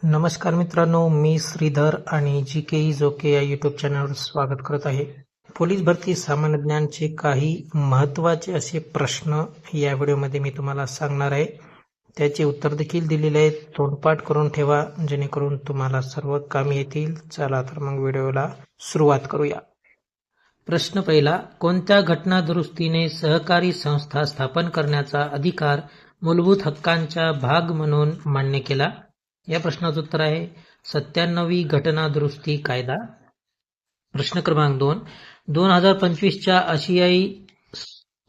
नमस्कार मित्रांनो, मी श्रीधर आणि जी.के. जोके या यूट्यूब चॅनलवर स्वागत करत आहे. पोलीस भरती सामान्य ज्ञानचे काही महत्त्वाचे असे प्रश्न या व्हिडिओमध्ये मी तुम्हाला सांगणार आहे. त्याचे उत्तर देखील दिलेले आहेत. तोंडपाठ करून ठेवा जेणेकरून तुम्हाला सर्व कामी येतील. चला तर मग व्हिडिओला सुरुवात करूया. प्रश्न पहिला, कोणत्या घटना दुरुस्तीने सहकारी संस्था स्थापन करण्याचा अधिकार मूलभूत हक्कांचा भाग म्हणून मान्य केला? या प्रश्नाचं उत्तर आहे 97वी घटना दुरुस्ती कायदा. प्रश्न क्रमांक 2, 2025च्या आशियाई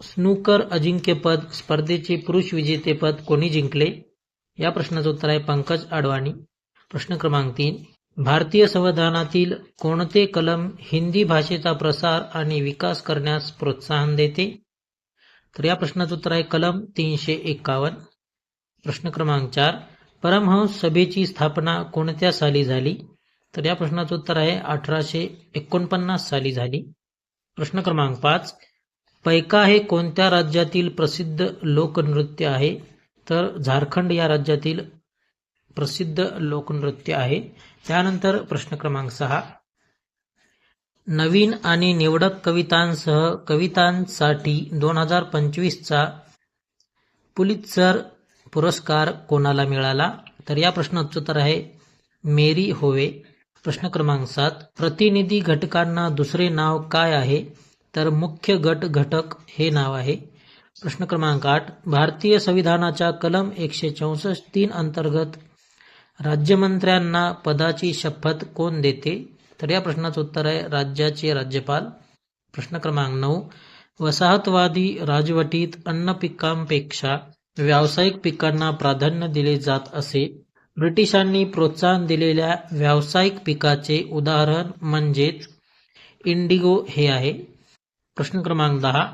स्नूकर अजिंक्यपद स्पर्धेचे पुरुष विजेतेपद कोणी जिंकले? या प्रश्नाचं उत्तर आहे पंकज अडवाणी. प्रश्न क्रमांक 3, भारतीय संविधानातील कोणते कलम हिंदी भाषेचा प्रसार आणि विकास करण्यास प्रोत्साहन देते? तर या प्रश्नाचं उत्तर आहे कलम 351. प्रश्न क्रमांक 4, परमहंस सभेची स्थापना कोणत्या साली झाली? तर या प्रश्नाचं उत्तर आहे 1849 साली झाली. प्रश्न क्रमांक 5, पैका हे कोणत्या राज्यातील प्रसिद्ध लोकनृत्य आहे? तर झारखंड या राज्यातील प्रसिद्ध लोकनृत्य आहे. त्यानंतर प्रश्न क्रमांक 6, नवीन आणि निवडक कवितांसह कवितांसाठी 2025चा पुलित्झर पुरस्कार कोणाला मिळाला? तर या प्रश्नाचं उत्तर आहे मेरी होवे. प्रश्न क्रमांक 7, प्रतिनिधी घटकांना दुसरे नाव काय आहे? तर मुख्य गट घटक हे नाव आहे. प्रश्न क्रमांक 8, भारतीय संविधानाच्या कलम 164(3) अंतर्गत राज्यमंत्र्यांना पदाची शपथ कोण देते? तर या प्रश्नाचं उत्तर आहे राज्याचे राज्यपाल. प्रश्न क्रमांक 9, वसाहतवादी राजवटीत अन्न पिकांपेक्षा व्यावसायिक पिकांना प्राधान्य दिले जात असे. ब्रिटिशांनी प्रोत्साहन दिलेल्या व्यावसायिक पिकाचे उदाहरण म्हणजेच इंडिगो हे आहे. प्रश्न क्रमांक 10,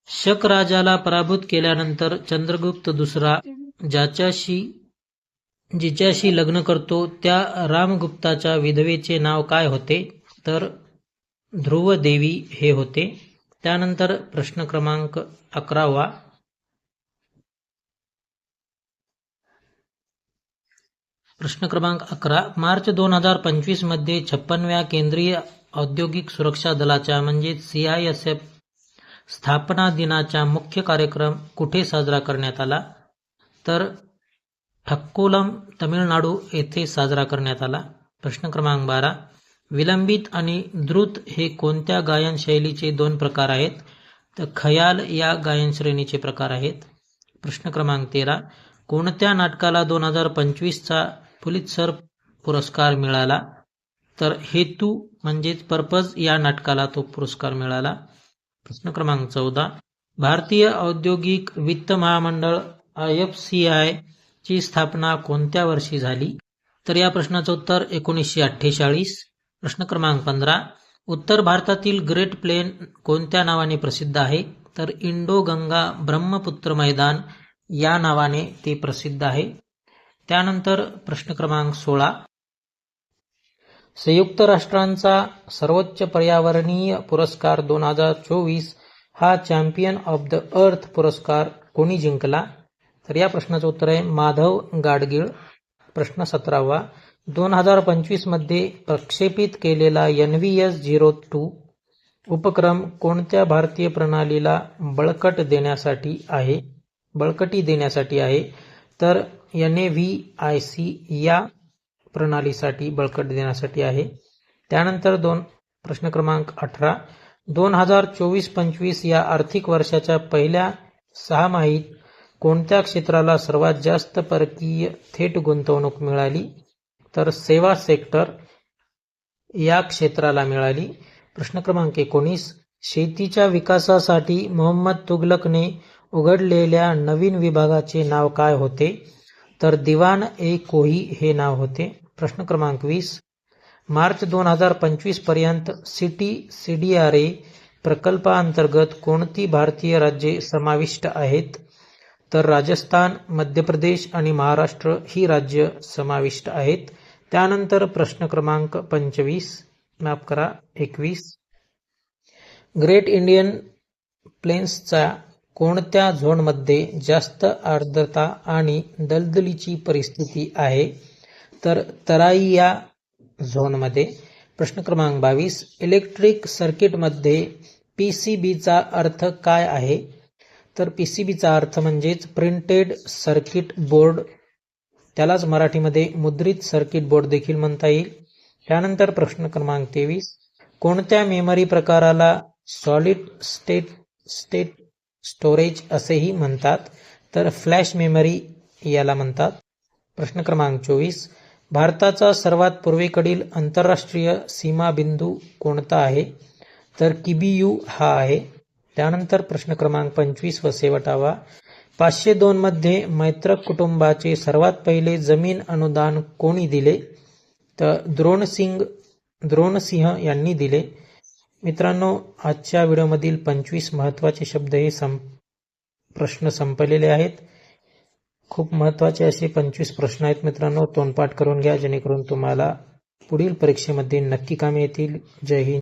शक राजाला पराभूत केल्यानंतर चंद्रगुप्त दुसरा जिच्याशी लग्न करतो त्या रामगुप्ताच्या विधवेचे नाव काय होते? तर ध्रुवदेवी हे होते. त्यानंतर प्रश्न क्रमांक 11, प्रश्न क्रमांक 11, मार्च 2025 मध्ये 56व्या केंद्रीय औद्योगिक सुरक्षा दलाच्या म्हणजेच CISF स्थापना दिनाचा मुख्य कार्यक्रम कुठे साजरा करण्यात आला? तर ठक्कोलम तमिळनाडू येथे साजरा करण्यात आला. प्रश्न क्रमांक 12, विलंबित आणि द्रुत हे कोणत्या गायन शैलीचे 2 प्रकार आहेत? तर खयाल या गायन श्रेणीचे प्रकार आहेत. प्रश्न क्रमांक 13, कोणत्या नाटकाला 2025चा पुलित्झर पुरस्कार मिळाला? तर हेतू म्हणजेच पर्पज या नाटकाला तो पुरस्कार मिळाला. प्रश्न क्रमांक 14, भारतीय औद्योगिक वित्त महामंडळ IFCI ची स्थापना कोणत्या वर्षी झाली? तर या प्रश्नाचं उत्तर 1948. प्रश्न क्रमांक 15, उत्तर भारतातील ग्रेट प्लेन कोणत्या नावाने प्रसिद्ध आहे? तर इंडो गंगा ब्रह्मपुत्र मैदान या नावाने ते प्रसिद्ध आहे. त्यानंतर प्रश्न क्रमांक 16, संयुक्त राष्ट्रांचा सर्वोच्च पर्यावरणीय पुरस्कार 2024 हा चॅम्पियन ऑफ द अर्थ पुरस्कार कोणी जिंकला? तर या प्रश्नाचं उत्तर आहे माधव गाडगीळ. प्रश्न 17, 2025 मध्ये प्रक्षेपित केलेला NVS-02 उपक्रम कोणत्या भारतीय प्रणालीला बळकटी देण्यासाठी आहे? तर NAVIC या प्रणालीसाठी बळकटी देण्यासाठी आहे. त्यानंतर प्रश्न क्रमांक 18, 2024-25 या आर्थिक वर्षाच्या पहिल्या 6 कोणत्या क्षेत्राला सर्वात जास्त परकीय थेट गुंतवणूक मिळाली? तर सेवा सेक्टर या क्षेत्राला मिळाली. प्रश्न क्रमांक 19, शेतीच्या विकासासाठी मोहम्मद तुघलकने उघडलेल्या नवीन विभागाचे नाव काय होते? तर दिवाण-ए-कोही हे नाव होते. प्रश्न क्रमांक 20, मार्च 2025 पर्यंत सिटी CDRA प्रकल्पाअंतर्गत कोणती भारतीय राज्ये समाविष्ट आहेत? तर राजस्थान, मध्य प्रदेश आणि महाराष्ट्र ही राज्य समाविष्ट आहेत. त्यानंतर प्रश्न क्रमांक 21, ग्रेट इंडियन प्लेन्सच्या कोणत्या झोनमध्ये जास्त आर्द्रता आणि दलदलीची परिस्थिती आहे? तर तराई या झोनमध्ये. प्रश्न क्रमांक 22, इलेक्ट्रिक सर्किटमध्ये पीसीबीचा अर्थ काय आहे? तर पीसीबीचा अर्थ म्हणजेच प्रिंटेड सर्किट बोर्ड, त्यालाच मराठीमध्ये मुद्रित सर्किट बोर्ड देखील म्हणता येईल. त्यानंतर प्रश्न क्रमांक 23, कोणत्या मेमरी प्रकाराला सॉलिड स्टेट स्टोरेज असेही म्हणतात? तर फ्लॅश मेमरी याला म्हणतात. प्रश्न क्रमांक 24, भारताचा सर्वात पूर्वेकडील आंतरराष्ट्रीय सीमा बिंदू कोणता आहे? तर किबियू हा आहे. त्यानंतर प्रश्न क्रमांक 25 व शेवटावा, 502 मध्ये मैत्रक कुटुंबाचे सर्वात पहिले जमीन अनुदान कोणी दिले? तर द्रोणसिंह यांनी दिले. मित्रांनो, आजच्या व्हिडिओमधील 25 महत्त्वाचे शब्द हे प्रश्न संपलेले आहेत. खूप महत्त्वाचे असे 25 प्रश्न आहेत मित्रांनो, तोंडपाठ करून घ्या जेणेकरून तुम्हाला पुढील परीक्षेमध्ये नक्की कामे येतील. जय हिंद.